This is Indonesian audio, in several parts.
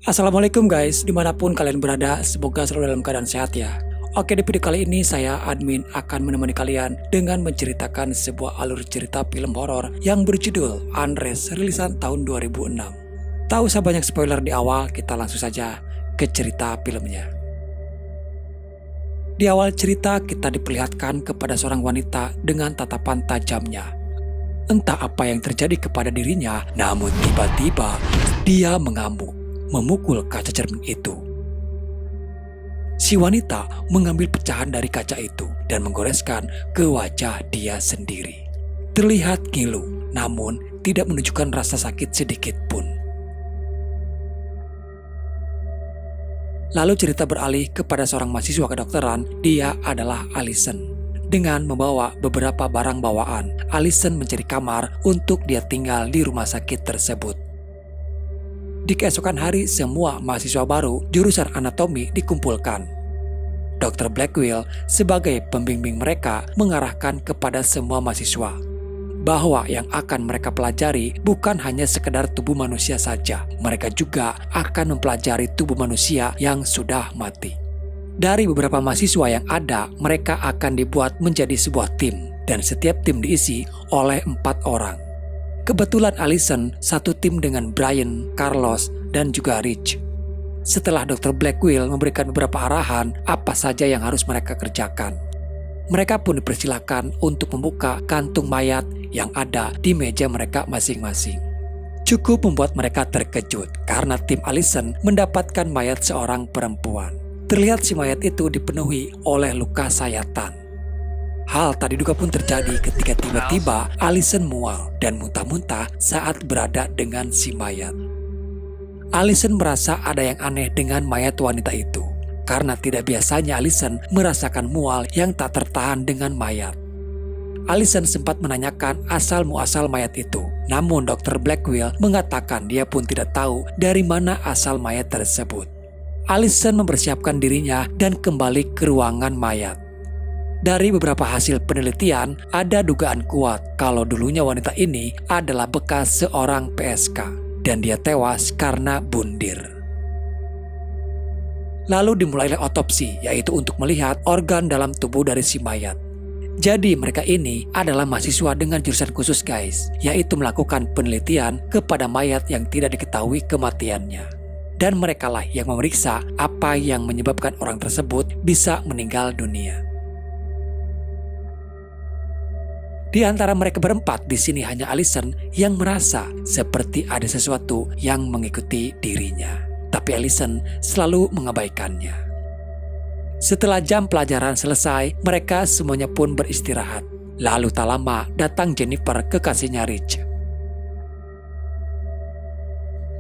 Assalamualaikum guys, dimanapun kalian berada, semoga selalu dalam keadaan sehat ya. Oke, di video kali ini saya admin akan menemani kalian dengan menceritakan sebuah alur cerita film horor yang berjudul Unrest rilisan tahun 2006. Tak usah banyak spoiler di awal, kita langsung saja ke cerita filmnya. Di awal cerita kita diperlihatkan kepada seorang wanita dengan tatapan tajamnya. Entah apa yang terjadi kepada dirinya, namun tiba-tiba dia mengamuk, memukul kaca cermin itu. Si wanita mengambil pecahan dari kaca itu dan menggoreskan ke wajah dia sendiri. Terlihat ngilu, namun tidak menunjukkan rasa sakit sedikit pun. Lalu cerita beralih kepada seorang mahasiswa kedokteran, dia adalah Allison. Dengan membawa beberapa barang bawaan, Allison mencari kamar untuk dia tinggal di rumah sakit tersebut. Di keesokan hari, semua mahasiswa baru jurusan anatomi dikumpulkan. Dr. Blackwell sebagai pembimbing mereka mengarahkan kepada semua mahasiswa bahwa yang akan mereka pelajari bukan hanya sekedar tubuh manusia saja, mereka juga akan mempelajari tubuh manusia yang sudah mati. Dari beberapa mahasiswa yang ada, mereka akan dibuat menjadi sebuah tim, dan setiap tim diisi oleh 4 orang. Kebetulan Allison satu tim dengan Brian, Carlos, dan juga Rich. Setelah Dr. Blackwell memberikan beberapa arahan apa saja yang harus mereka kerjakan, mereka pun dipersilakan untuk membuka kantung mayat yang ada di meja mereka masing-masing. Cukup membuat mereka terkejut karena tim Allison mendapatkan mayat seorang perempuan. Terlihat si mayat itu dipenuhi oleh luka sayatan. Hal tak diduga pun terjadi ketika tiba-tiba Allison mual dan muntah-muntah saat berada dengan si mayat. Allison merasa ada yang aneh dengan mayat wanita itu, karena tidak biasanya Allison merasakan mual yang tak tertahan dengan mayat. Allison sempat menanyakan asal-muasal mayat itu, namun Dr. Blackwell mengatakan dia pun tidak tahu dari mana asal mayat tersebut. Allison mempersiapkan dirinya dan kembali ke ruangan mayat. Dari beberapa hasil penelitian, ada dugaan kuat kalau dulunya wanita ini adalah bekas seorang PSK dan dia tewas karena bundir. Lalu dimulailah otopsi, yaitu untuk melihat organ dalam tubuh dari si mayat. Jadi mereka ini adalah mahasiswa dengan jurusan khusus guys, yaitu melakukan penelitian kepada mayat yang tidak diketahui kematiannya. Dan merekalah yang memeriksa apa yang menyebabkan orang tersebut bisa meninggal dunia. Di antara mereka berempat, di sini hanya Allison yang merasa seperti ada sesuatu yang mengikuti dirinya. Tapi Allison selalu mengabaikannya. Setelah jam pelajaran selesai, mereka semuanya pun beristirahat. Lalu tak lama datang Jennifer, kekasihnya Rich.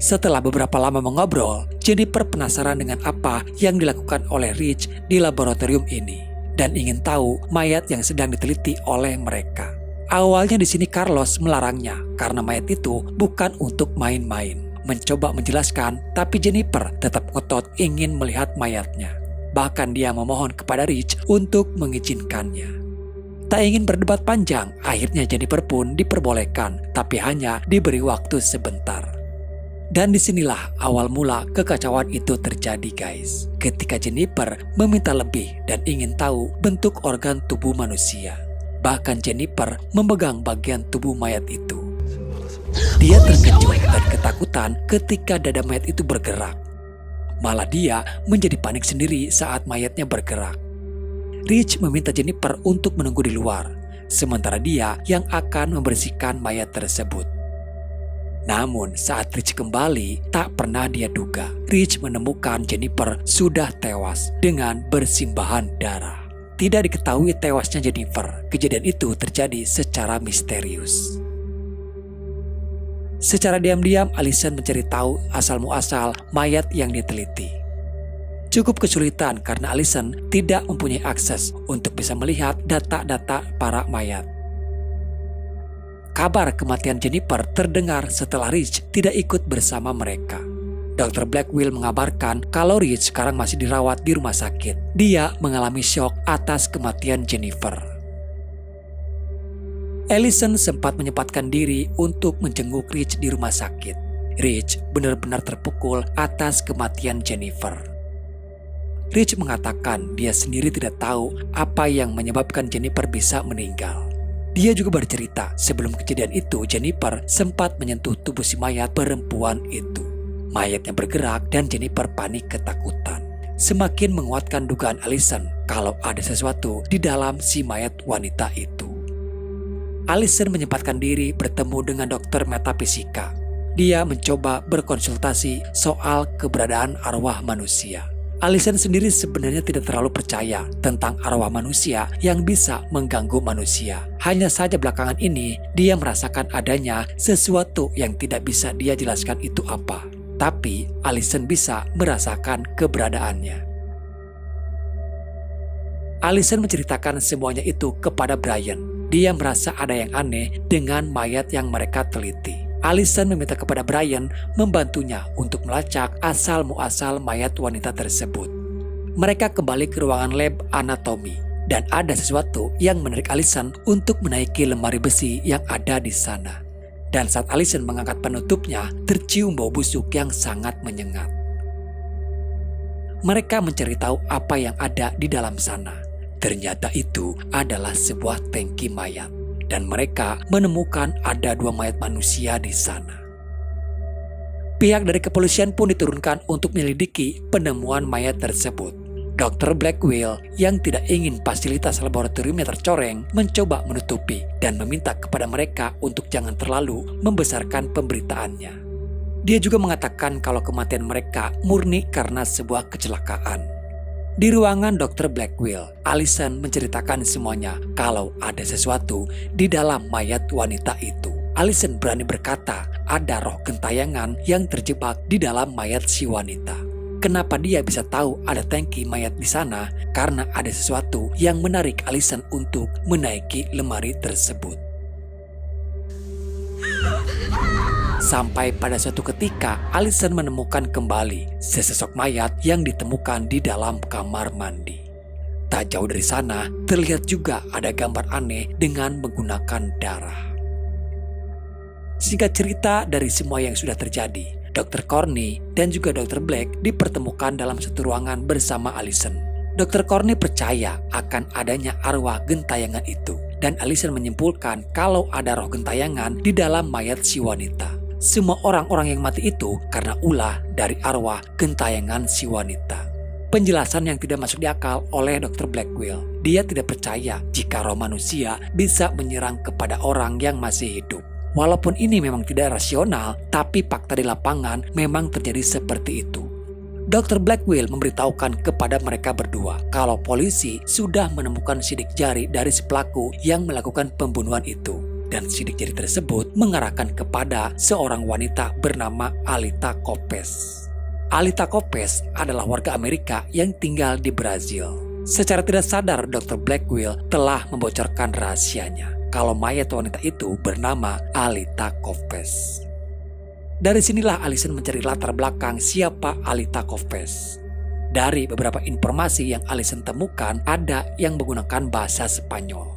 Setelah beberapa lama mengobrol, Jennifer penasaran dengan apa yang dilakukan oleh Rich di laboratorium ini dan ingin tahu mayat yang sedang diteliti oleh mereka. Awalnya di sini Carlos melarangnya karena mayat itu bukan untuk main-main. Mencoba menjelaskan, tapi Jennifer tetap ngotot ingin melihat mayatnya. Bahkan dia memohon kepada Rich untuk mengizinkannya. Tak ingin berdebat panjang, akhirnya Jennifer pun diperbolehkan, tapi hanya diberi waktu sebentar. Dan disinilah awal mula kekacauan itu terjadi guys. Ketika Jennifer meminta lebih dan ingin tahu bentuk organ tubuh manusia. Bahkan Jennifer memegang bagian tubuh mayat itu. Dia terkejut dan ketakutan ketika dada mayat itu bergerak. Malah dia menjadi panik sendiri saat mayatnya bergerak. Rich meminta Jennifer untuk menunggu di luar, sementara dia yang akan membersihkan mayat tersebut. Namun saat Rich kembali, tak pernah dia duga Rich menemukan Jennifer sudah tewas dengan bersimbahan darah. Tidak diketahui tewasnya Jennifer. Kejadian itu terjadi secara misterius. Secara diam-diam Allison mencari tahu asal-muasal mayat yang diteliti. Cukup kesulitan karena Allison tidak mempunyai akses untuk bisa melihat data-data para mayat. Kabar kematian Jennifer terdengar setelah Rich tidak ikut bersama mereka. Dr. Blackwell mengabarkan kalau Rich sekarang masih dirawat di rumah sakit. Dia mengalami syok atas kematian Jennifer. Allison sempat menyempatkan diri untuk menjenguk Rich di rumah sakit. Rich benar-benar terpukul atas kematian Jennifer. Rich mengatakan dia sendiri tidak tahu apa yang menyebabkan Jennifer bisa meninggal. Dia juga bercerita sebelum kejadian itu Jennifer sempat menyentuh tubuh si mayat perempuan itu. Mayatnya bergerak dan Jennifer panik ketakutan. Semakin menguatkan dugaan Allison kalau ada sesuatu di dalam si mayat wanita itu. Allison menyempatkan diri bertemu dengan dokter metafisika. Dia mencoba berkonsultasi soal keberadaan arwah manusia. Allison sendiri sebenarnya tidak terlalu percaya tentang arwah manusia yang bisa mengganggu manusia. Hanya saja belakangan ini dia merasakan adanya sesuatu yang tidak bisa dia jelaskan itu apa. Tapi Allison bisa merasakan keberadaannya. Allison menceritakan semuanya itu kepada Brian. Dia merasa ada yang aneh dengan mayat yang mereka teliti. Allison meminta kepada Brian membantunya untuk melacak asal-muasal mayat wanita tersebut. Mereka kembali ke ruangan lab anatomi dan ada sesuatu yang menarik Allison untuk menaiki lemari besi yang ada di sana. Dan saat Allison mengangkat penutupnya, tercium bau busuk yang sangat menyengat. Mereka mencari tahu apa yang ada di dalam sana. Ternyata itu adalah sebuah tangki mayat. Dan mereka menemukan ada 2 mayat manusia di sana. Pihak dari kepolisian pun diturunkan untuk menyelidiki penemuan mayat tersebut. Dr. Blackwell yang tidak ingin fasilitas laboratoriumnya tercoreng mencoba menutupi dan meminta kepada mereka untuk jangan terlalu membesarkan pemberitaannya. Dia juga mengatakan kalau kematian mereka murni karena sebuah kecelakaan. Di ruangan Dr. Blackwell, Allison menceritakan semuanya kalau ada sesuatu di dalam mayat wanita itu. Allison berani berkata ada roh gentayangan yang terjebak di dalam mayat si wanita. Kenapa dia bisa tahu ada tangki mayat di sana? Karena ada sesuatu yang menarik Allison untuk menaiki lemari tersebut. Sampai pada suatu ketika, Allison menemukan kembali sesosok mayat yang ditemukan di dalam kamar mandi. Tak jauh dari sana, terlihat juga ada gambar aneh dengan menggunakan darah. Singkat cerita dari semua yang sudah terjadi, Dr. Corney dan juga Dr. Black dipertemukan dalam satu ruangan bersama Allison. Dr. Corney percaya akan adanya arwah gentayangan itu, dan Allison menyimpulkan kalau ada roh gentayangan di dalam mayat si wanita. Semua orang-orang yang mati itu karena ulah dari arwah gentayangan si wanita. Penjelasan yang tidak masuk di akal oleh Dr. Blackwell. Dia tidak percaya jika roh manusia bisa menyerang kepada orang yang masih hidup. Walaupun ini memang tidak rasional, tapi fakta di lapangan memang terjadi seperti itu. Dr. Blackwell memberitahukan kepada mereka berdua kalau polisi sudah menemukan sidik jari dari si pelaku yang melakukan pembunuhan itu. Dan sidik jari tersebut mengarahkan kepada seorang wanita bernama Alita Copes. Alita Copes adalah warga Amerika yang tinggal di Brazil. Secara tidak sadar, Dr. Blackwell telah membocorkan rahasianya kalau mayat wanita itu bernama Alita Copes. Dari sinilah Allison mencari latar belakang siapa Alita Copes. Dari beberapa informasi yang Allison temukan, ada yang menggunakan bahasa Spanyol.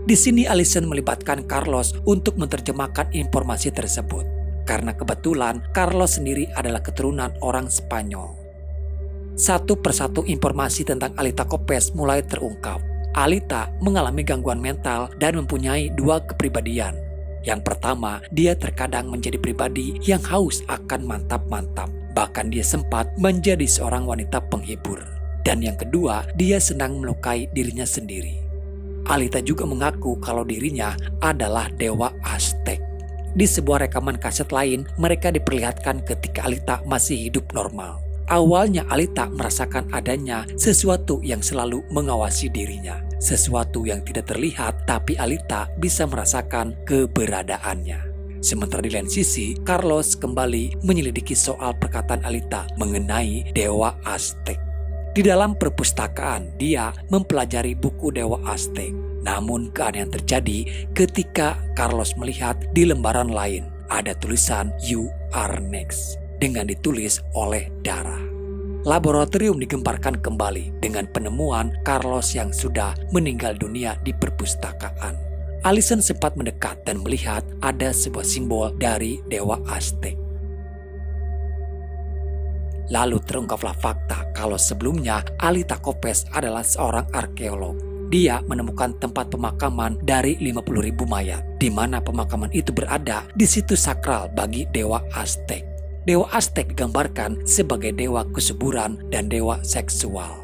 Di sini Allison melibatkan Carlos untuk menerjemahkan informasi tersebut. Karena kebetulan Carlos sendiri adalah keturunan orang Spanyol. Satu persatu informasi tentang Alita Copes mulai terungkap. Alita mengalami gangguan mental dan mempunyai 2 kepribadian. Yang pertama, dia terkadang menjadi pribadi yang haus akan mantap-mantap. Bahkan dia sempat menjadi seorang wanita penghibur. Dan yang kedua, dia senang melukai dirinya sendiri. Alita juga mengaku kalau dirinya adalah dewa Aztec. Di sebuah rekaman kaset lain, mereka diperlihatkan ketika Alita masih hidup normal. Awalnya Alita merasakan adanya sesuatu yang selalu mengawasi dirinya. Sesuatu yang tidak terlihat, tapi Alita bisa merasakan keberadaannya. Sementara di lain sisi, Carlos kembali menyelidiki soal perkataan Alita mengenai dewa Aztec. Di dalam perpustakaan, dia mempelajari buku Dewa Aztec. Namun keanehan terjadi ketika Carlos melihat di lembaran lain ada tulisan "You are next" dengan ditulis oleh darah. Laboratorium digemparkan kembali dengan penemuan Carlos yang sudah meninggal dunia di perpustakaan. Allison sempat mendekat dan melihat ada sebuah simbol dari Dewa Aztec. Lalu terungkaplah fakta kalau sebelumnya Alita Kopes adalah seorang arkeolog. Dia menemukan tempat pemakaman dari 50.000 mayat, di mana pemakaman itu berada di situs sakral bagi Dewa Aztec. Dewa Aztec digambarkan sebagai dewa kesuburan dan dewa seksual.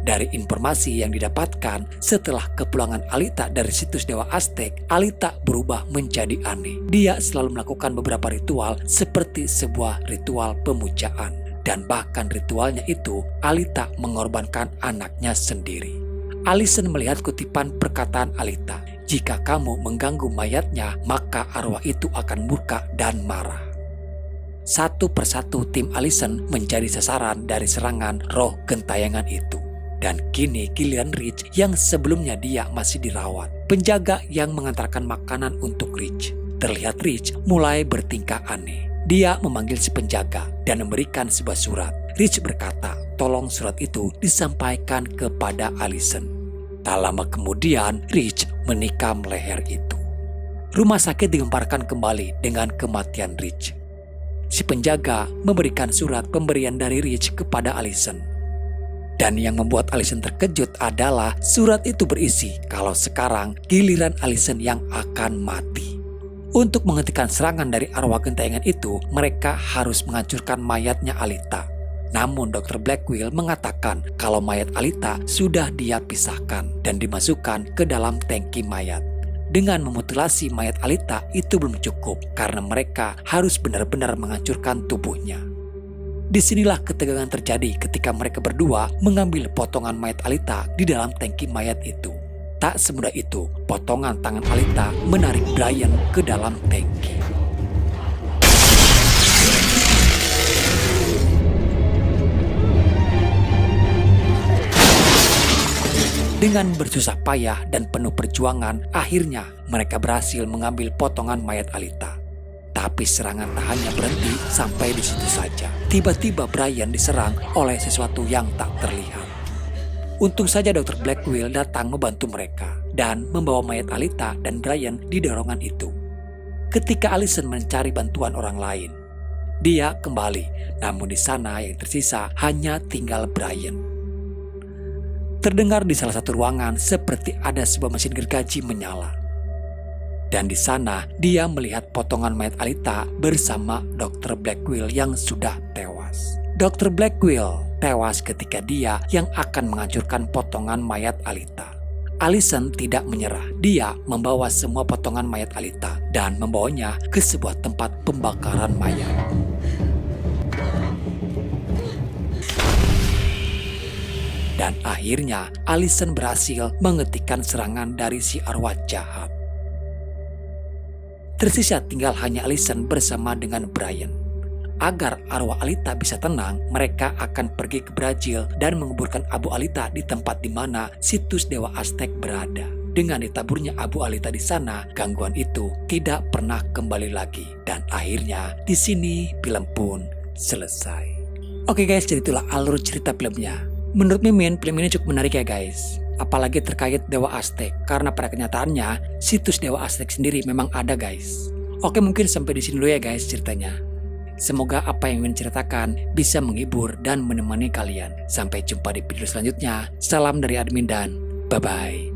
Dari informasi yang didapatkan setelah kepulangan Alita dari situs Dewa Aztec, Alita berubah menjadi aneh. Dia selalu melakukan beberapa ritual seperti sebuah ritual pemujaan. Dan bahkan ritualnya itu, Alita mengorbankan anaknya sendiri. Allison melihat kutipan perkataan Alita, "Jika kamu mengganggu mayatnya, maka arwah itu akan murka dan marah." Satu persatu tim Allison menjadi sasaran dari serangan roh gentayangan itu. Dan kini giliran Rich yang sebelumnya dia masih dirawat. Penjaga yang mengantarkan makanan untuk Rich. Terlihat Rich mulai bertingkah aneh. Dia memanggil si penjaga dan memberikan sebuah surat. Rich berkata, tolong surat itu disampaikan kepada Allison. Tak lama kemudian, Rich menikam leher itu. Rumah sakit digemparkan kembali dengan kematian Rich. Si penjaga memberikan surat pemberian dari Rich kepada Allison. Dan yang membuat Allison terkejut adalah surat itu berisi kalau sekarang giliran Allison yang akan mati. Untuk menghentikan serangan dari arwah gentayangan itu, mereka harus menghancurkan mayatnya Alita. Namun Dr. Blackwell mengatakan kalau mayat Alita sudah dia pisahkan dan dimasukkan ke dalam tangki mayat. Dengan memutilasi mayat Alita itu belum cukup karena mereka harus benar-benar menghancurkan tubuhnya. Disinilah ketegangan terjadi ketika mereka berdua mengambil potongan mayat Alita di dalam tangki mayat itu. Tak semudah itu, potongan tangan Alita menarik Brian ke dalam tangki. Dengan bersusah payah dan penuh perjuangan, akhirnya mereka berhasil mengambil potongan mayat Alita. Tapi serangan tak hanya berhenti sampai di situ saja. Tiba-tiba Brian diserang oleh sesuatu yang tak terlihat. Untung saja Dr. Blackwell datang membantu mereka dan membawa mayat Alita dan Brian di dorongan itu. Ketika Allison mencari bantuan orang lain, dia kembali, namun di sana yang tersisa hanya tinggal Brian. Terdengar di salah satu ruangan seperti ada sebuah mesin gergaji menyala. Dan di sana dia melihat potongan mayat Alita bersama Dr. Blackwell yang sudah tewas. Dr. Blackwell tewas ketika dia yang akan menghancurkan potongan mayat Alita. Allison tidak menyerah. Dia membawa semua potongan mayat Alita dan membawanya ke sebuah tempat pembakaran mayat. Dan akhirnya Allison berhasil menghentikan serangan dari si arwah jahat. Tersisa tinggal hanya Allison bersama dengan Brian. Agar arwah Alita bisa tenang, mereka akan pergi ke Brazil dan menguburkan Abu Alita di tempat di mana situs Dewa Aztec berada. Dengan ditaburnya Abu Alita di sana, gangguan itu tidak pernah kembali lagi. Dan akhirnya di sini film pun selesai. Oke guys, jadi itulah alur cerita filmnya. Menurut Mimin, film ini cukup menarik ya guys. Apalagi terkait Dewa Aztec, karena pada kenyataannya situs Dewa Aztec sendiri memang ada guys. Oke, mungkin sampai di sini dulu ya guys ceritanya. Semoga apa yang ingin ceritakan bisa menghibur dan menemani kalian. Sampai jumpa di video selanjutnya. Salam dari admin dan bye-bye.